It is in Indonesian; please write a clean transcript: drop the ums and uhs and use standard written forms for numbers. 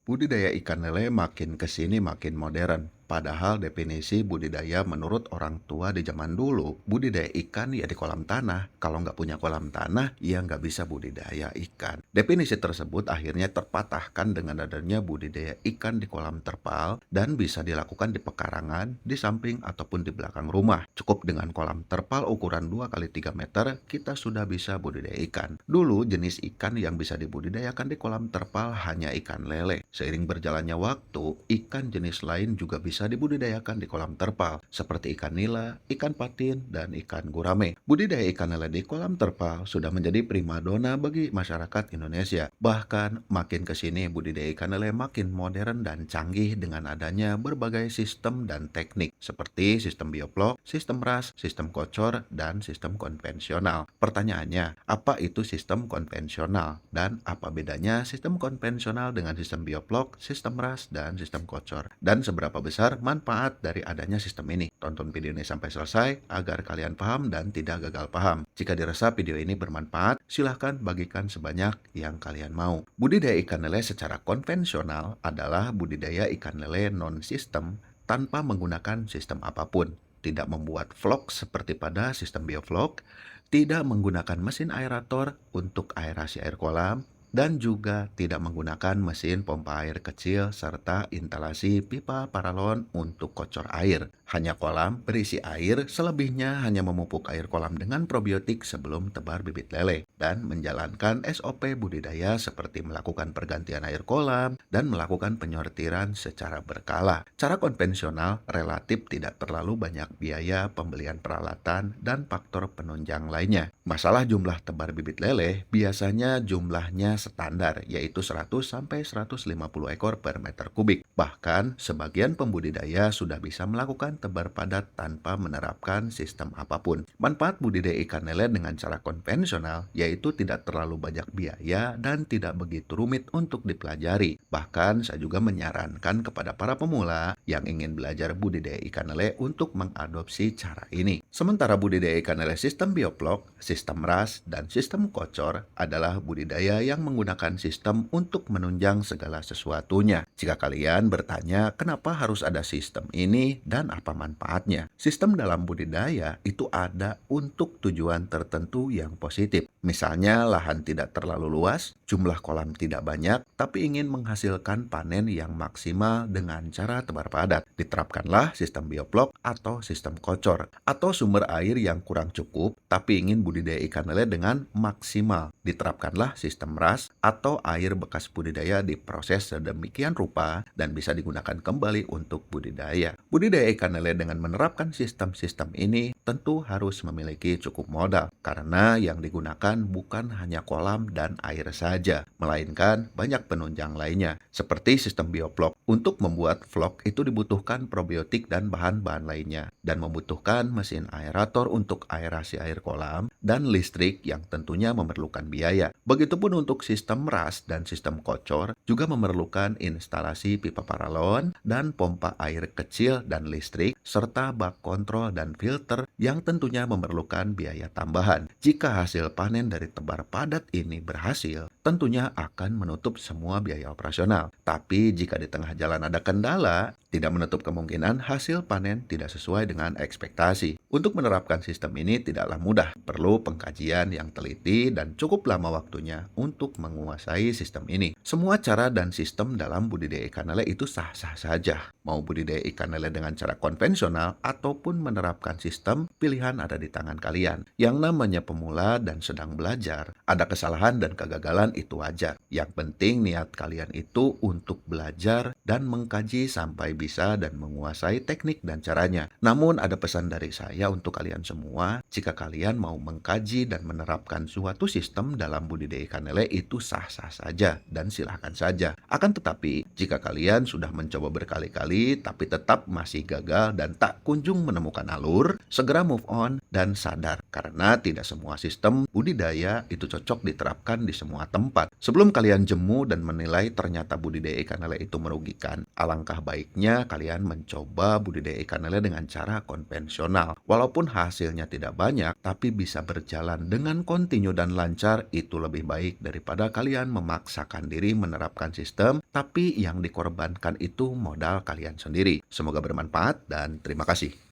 Budidaya ikan lele makin kesini makin modern. Padahal definisi budidaya menurut orang tua di zaman dulu, budidaya ikan ya di kolam tanah. Kalau nggak punya kolam tanah, ya nggak bisa budidaya ikan. Definisi tersebut akhirnya terpatahkan dengan adanya budidaya ikan di kolam terpal dan bisa dilakukan di pekarangan, di samping ataupun di belakang rumah. Cukup dengan kolam terpal ukuran 2 kali 3 meter, kita sudah bisa budidaya ikan. Dulu jenis ikan yang bisa dibudidayakan di kolam terpal hanya ikan lele. Seiring berjalannya waktu, ikan jenis lain juga bisa dibudidayakan di kolam terpal, seperti ikan nila, ikan patin, dan ikan gurame. Budidaya ikan lele di kolam terpal sudah menjadi primadona bagi masyarakat Indonesia. Bahkan makin ke sini budidaya ikan lele makin modern dan canggih dengan adanya berbagai sistem dan teknik, seperti sistem bioflok, sistem ras, sistem kocor, dan sistem konvensional. Pertanyaannya, apa itu sistem konvensional? Dan apa bedanya sistem konvensional dengan sistem bioflok, sistem ras, dan sistem kocor? Dan seberapa besar manfaat dari adanya sistem ini? Tonton video ini sampai selesai agar kalian paham dan tidak gagal paham. Jika dirasa video ini bermanfaat, silahkan bagikan sebanyak yang kalian mau. Budidaya ikan lele secara konvensional adalah budidaya ikan lele non-sistem tanpa menggunakan sistem apapun. Tidak membuat vlog seperti pada sistem biovlog, tidak menggunakan mesin aerator untuk aerasi air kolam, dan juga tidak menggunakan mesin pompa air kecil serta instalasi pipa paralon untuk kocor air. Hanya kolam berisi air, selebihnya hanya memupuk air kolam dengan probiotik sebelum tebar bibit lele dan menjalankan SOP budidaya seperti melakukan pergantian air kolam dan melakukan penyortiran secara berkala. Cara konvensional relatif tidak terlalu banyak biaya pembelian peralatan dan faktor penunjang lainnya. Masalah jumlah tebar bibit lele, biasanya jumlahnya standar, yaitu 100-150 ekor per meter kubik. Bahkan, sebagian pembudidaya sudah bisa melakukan tebar padat tanpa menerapkan sistem apapun. Manfaat budidaya ikan lele dengan cara konvensional, yaitu tidak terlalu banyak biaya dan tidak begitu rumit untuk dipelajari. Bahkan, saya juga menyarankan kepada para pemula yang ingin belajar budidaya ikan lele untuk mengadopsi cara ini. Sementara budidaya ikan lele sistem bioflok, sistem ras, dan sistem kocor adalah budidaya yang menggunakan sistem untuk menunjang segala sesuatunya. Jika kalian bertanya kenapa harus ada sistem ini dan apa manfaatnya, sistem dalam budidaya itu ada untuk tujuan tertentu yang positif. Misalnya lahan tidak terlalu luas, jumlah kolam tidak banyak, tapi ingin menghasilkan panen yang maksimal dengan cara tebar padat. Diterapkanlah sistem bioflok atau sistem kocor. Atau sumber air yang kurang cukup, tapi ingin budidaya ikan lele dengan maksimal. Diterapkanlah sistem ras atau air bekas budidaya diproses sedemikian rupa dan bisa digunakan kembali untuk budidaya. Budidaya ikan lele dengan menerapkan sistem-sistem ini tentu harus memiliki cukup modal, karena yang digunakan bukan hanya kolam dan air saja, melainkan banyak penunjang lainnya, seperti sistem bioflok. Untuk membuat vlog itu dibutuhkan probiotik dan bahan-bahan lainnya, dan membutuhkan mesin aerator untuk aerasi air kolam, dan listrik yang tentunya memerlukan biaya. Begitupun untuk sistem ras dan sistem kocor, juga memerlukan instalasi pipa paralon dan pompa air kecil dan listrik, serta bak kontrol dan filter yang tentunya memerlukan biaya tambahan. Jika hasil panen dari tebar padat ini berhasil, tentunya akan menutup semua biaya operasional. Tapi jika di tengah jalan ada kendala, tidak menutup kemungkinan hasil panen tidak sesuai dengan ekspektasi. Untuk menerapkan sistem ini tidaklah mudah, perlu pengkajian yang teliti dan cukup lama waktunya untuk menguasai sistem ini. Semua cara dan sistem dalam budidaya ikan lele itu sah-sah saja. Mau budidaya ikan lele dengan cara konvensional ataupun menerapkan sistem, pilihan ada di tangan kalian. Yang namanya pemula dan sedang belajar, ada kesalahan dan kegagalan itu wajar. Yang penting niat kalian itu untuk belajar dan mengkaji sampai bisa dan menguasai teknik dan caranya. Namun ada pesan dari saya untuk kalian semua, jika kalian mau mengkaji dan menerapkan suatu sistem dalam budidaya ikan lele itu sah-sah saja dan silahkan saja. Akan tetapi, jika kalian sudah mencoba berkali-kali tapi tetap masih gagal dan tak kunjung menemukan alur, segera move on dan sadar, karena tidak semua sistem budidaya itu cocok diterapkan di semua tempat. Sebelum kalian jemu dan menilai ternyata budidaya ikan lele itu merugikan, alangkah baiknya kalian mencoba budidaya ikan lele dengan cara konvensional. Walaupun hasilnya tidak banyak, tapi bisa berjalan dengan kontinu dan lancar, itu lebih baik daripada kalian memaksakan diri menerapkan sistem, tapi yang dikorbankan itu modal kalian sendiri. Semoga bermanfaat dan terima kasih.